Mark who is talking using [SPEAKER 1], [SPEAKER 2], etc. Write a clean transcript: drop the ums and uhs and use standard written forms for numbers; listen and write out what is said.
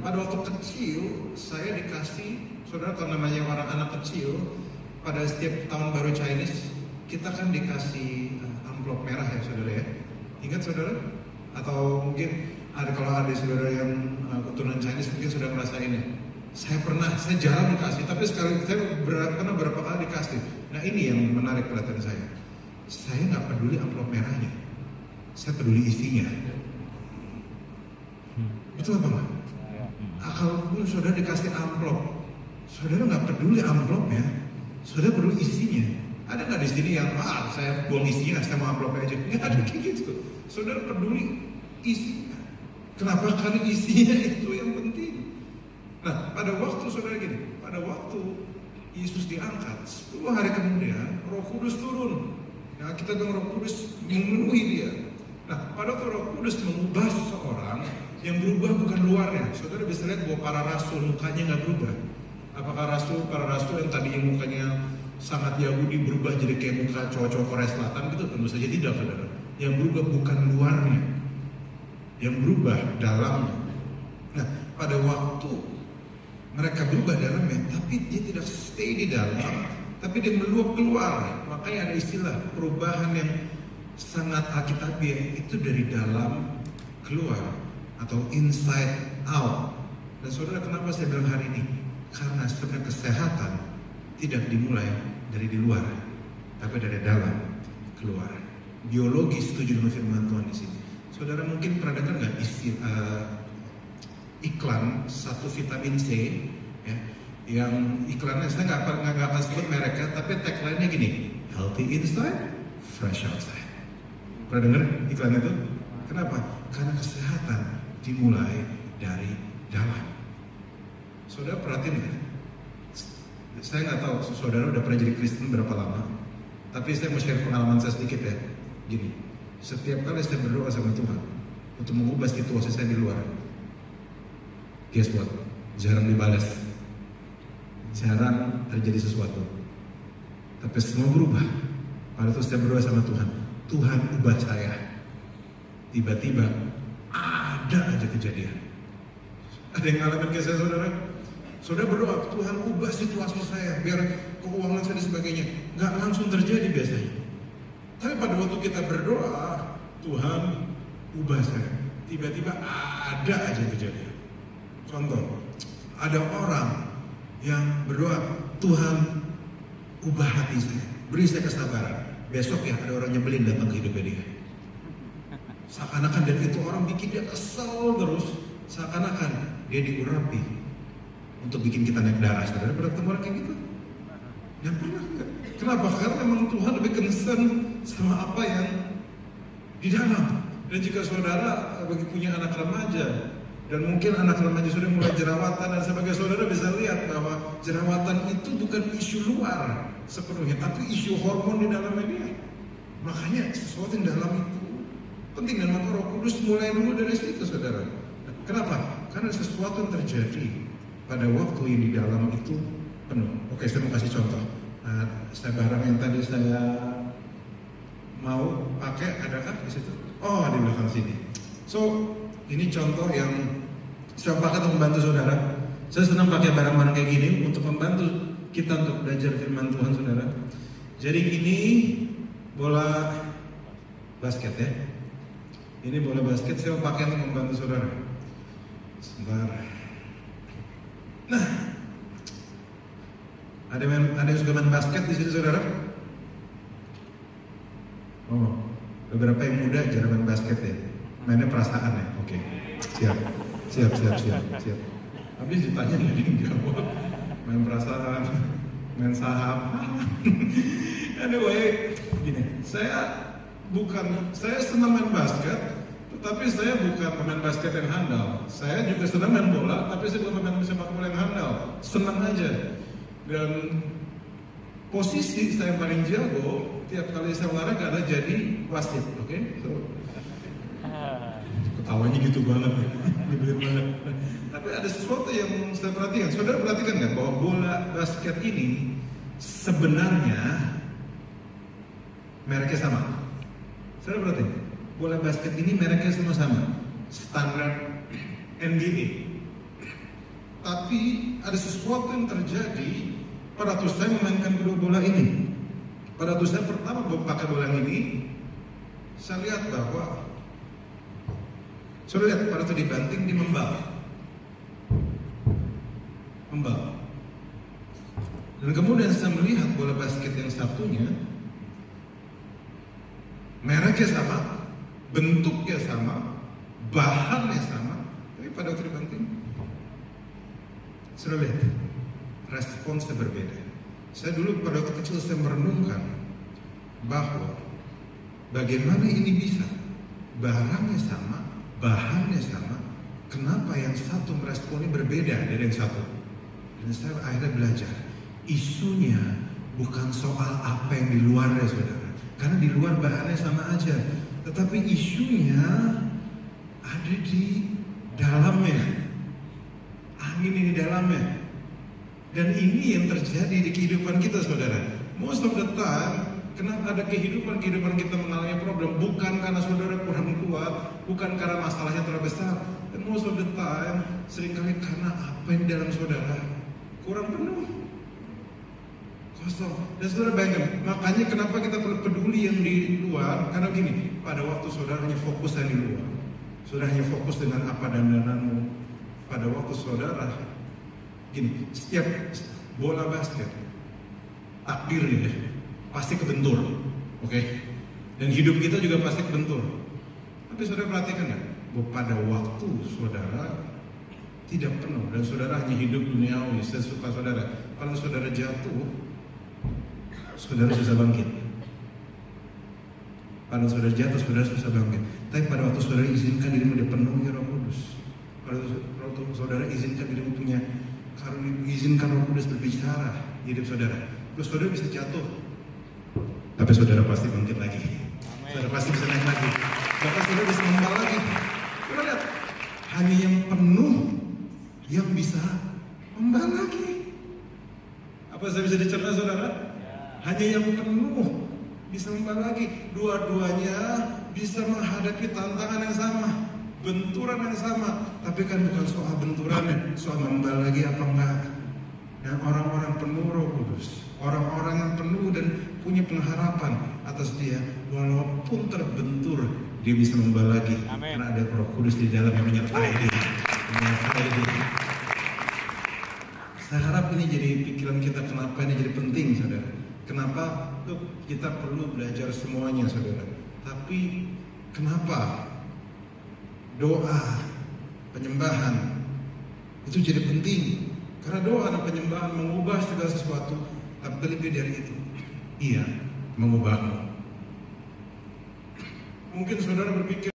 [SPEAKER 1] pada waktu kecil saya dikasih, saudara kalau namanya orang anak kecil, pada setiap tahun baru Chinese kita kan dikasih amplop merah ya saudara ya. Ingat saudara? Atau mungkin kalau ada saudara yang keturunan Chinese mungkin sudah ngerasain ya. Saya jarang dikasih, tapi sekali saya pernah berapa kali dikasih. Nah ini yang menarik perhatian saya. Saya nggak peduli amplop merahnya, saya peduli isinya. Betul apa nggak? Kalau saudara dikasih amplop, saudara nggak peduli amplopnya, saudara peduli isinya. Ada nggak di sini yang saya buang isinya, saya mau amplopnya aja? Nggak ada kayak gitu. Saudara peduli isinya. Kenapa? Karena isinya itu yang penting. Nah, pada waktu saudara gini, pada waktu Yesus diangkat, 10 hari kemudian Roh Kudus turun. Nah, kita bilang Roh Kudus memenuhi dia. Nah, pada waktu Roh Kudus mengubah seseorang, yang berubah bukan luarnya. Saudara bisa lihat bahwa para rasul mukanya nggak berubah. Apakah para rasul yang tadinya mukanya sangat Yahudi berubah jadi kayak muka cowok-cowok Korea Selatan gitu? Tentu saja tidak, saudara. Yang berubah bukan luarnya, yang berubah dalamnya. Nah, pada waktu mereka berubah dalamnya, tapi dia tidak stay di dalam, tapi dia meluap keluar. Makanya ada istilah perubahan yang sangat alkitabiah itu dari dalam keluar. Atau inside out. Dan saudara, kenapa saya bilang hari ini? Karena sebenarnya kesehatan tidak dimulai dari di luar, tapi dari dalam keluar. Biologi setuju dengan firman Tuhan di sini. Saudara mungkin pernah dengar nggak iklan satu vitamin C, ya, yang iklannya saya nggak akan sebut mereknya, tapi tagline-nya gini, healthy inside, fresh outside. Pernah dengar iklan itu? Kenapa? Karena kesehatan dimulai dari dalam. Saudara perhatiin ya, saya nggak tahu saudara udah pernah jadi Kristen berapa lama, tapi saya mau share pengalaman saya sedikit ya. Gini, setiap kali saya berdoa sama Tuhan untuk mengubah situasi saya di luar, guess what? Jarang dibalas, jarang terjadi sesuatu. Tapi semua berubah. Pada waktu saya berdoa sama Tuhan, Tuhan ubah saya. Tiba-tiba ada aja kejadian. Ada yang ngalamin kayak saya, saudara? Saudara berdoa, Tuhan ubah situasi saya, biar keuangan saya dan sebagainya. Nggak langsung terjadi biasanya. Tapi pada waktu kita berdoa, Tuhan ubah saya. Tiba-tiba ada aja kejadian. Contoh, ada orang yang berdoa, Tuhan ubah hati saya, beri saya kesabaran. Besok ya ada orang nyebelin datang ke hidupnya dia. Seakan-akan dan itu orang bikin dia kesel terus. Seakan-akan dia diurapi untuk bikin kita naik darah. Saudara pernah ketemu orang kayak gitu? Yang pernah enggak? Kenapa? Karena memang Tuhan lebih concern sama apa yang di dalam. Dan jika saudara bagi punya anak remaja, dan mungkin anak remaja sudah mulai jerawatan, dan sebagai saudara bisa lihat bahwa jerawatan itu bukan isu luar sepenuhnya, tapi isu hormon di dalamnya dia. Makanya sesuatu yang dalam itu penting, dan maka Roh Kudus mulai dulu dari situ, saudara. Kenapa? Karena sesuatu yang terjadi pada waktu yang di dalam itu penuh. Oke, saya mau kasih contoh. Saya barang yang tadi saya mau pakai, adakah di situ? Oh, di belakang sini. So, ini contoh yang saya pakai untuk membantu saudara. Saya senang pakai barang-barang kayak gini untuk membantu kita untuk belajar firman Tuhan, saudara. Jadi ini bola basket ya. Ini bola basket saya pakai untuk membantu saudara. Sebentar. Nah, ada yang suka main basket di sini, saudara? Oh, beberapa yang muda jarang main basket ya. Mainnya perasaan ya. Oke. Siap. Habis ditanya nggak dijawab. Main perasaan, main saham. Anyway, gini. Saya senang main basket, tetapi saya bukan pemain basket yang handal. Saya juga senang main bola, tapi saya bukan pemain sepak bola yang handal. Senang aja. Dan posisi saya paling jago tiap kali saya olahraga adalah jadi wasit, oke? So, ketawanya gitu banget, nyebelin banget. Tapi ada sesuatu yang saya perhatikan. Saudara perhatikan nggak bahwa bola basket ini sebenarnya mereknya sama? Saudara perhatikan, bola basket ini mereknya sama-sama, standar NBA. Tapi ada sesuatu yang terjadi pada waktu saya memainkan kedua bola ini. Pada waktu saya pertama pakai bola ini, saya lihat bahwa pada waktu dibanting dia membal. Dan kemudian saya melihat bola basket yang satunya, mereknya sama, bentuknya sama, bahannya sama, tapi pada waktu dibanting, sudah lihat, responsnya berbeda. Saya dulu pada waktu kecil saya merenungkan bahwa bagaimana ini bisa, barangnya sama, bahannya sama, kenapa yang satu meresponnya berbeda dari yang satu. Dan saya akhirnya belajar, isunya bukan soal apa yang di luarnya, saudara. Karena di luar bahannya sama aja, tetapi isunya ada di dalamnya, angin ini di dalamnya. Dan ini yang terjadi di kehidupan kita, saudara. Most of the time, kenapa ada kehidupan kita mengalami problem, bukan karena saudara kurang kuat, bukan karena masalahnya terlalu besar. Dan most of the time, seringkali karena apa yang di dalam saudara kurang penuh, kosong. Dan saudara bayangkan, makanya kenapa kita perlu peduli yang di luar. Karena gini, pada waktu saudara hanya fokus yang di luar, saudara hanya fokus dengan apa dandananmu. Pada waktu saudara gini, setiap bola basket takdirnya pasti kebentur, oke? Dan hidup kita juga pasti kebentur. Tapi saudara perhatikan nggak, bahwa pada waktu saudara tidak penuh dan saudara hanya hidup duniawi sesuka saudara, kalau saudara jatuh, saudara susah bangkit. Pada saudara jatuh, saudara susah bangkit. Tapi pada waktu saudara izinkan dirimu dipenuhi Roh Kudus, pada waktu saudara izinkan dirimu punya karunia, izinkan Roh Kudus berbicara di hidup saudara, terus saudara bisa jatuh, tapi saudara pasti bangkit lagi. Amen. Saudara pasti bisa naik lagi, bahkan saudara bisa membal lagi. Saudara lihat, hanya yang penuh yang bisa membal lagi. Apa saya bisa dicerna, saudara? Hanya yang penuh bisa membal lagi. Dua-duanya bisa menghadapi tantangan yang sama, benturan yang sama, tapi kan bukan soal benturannya, soal membal lagi apa enggak. Dan orang-orang penuh Roh Kudus, orang-orang yang penuh dan punya pengharapan atas dia, walaupun terbentur, dia bisa membal lagi. Amen. Karena ada Roh Kudus di dalam yang menyertai dia. Saya harap ini jadi pikiran kita, kenapa ini jadi penting, saudara. Kenapa tuh kita perlu belajar semuanya, saudara. Tapi kenapa doa, penyembahan itu jadi penting? Karena doa dan penyembahan mengubah segala sesuatu. Tapi lebih dari itu, ia mengubahmu. Mungkin saudara berpikir,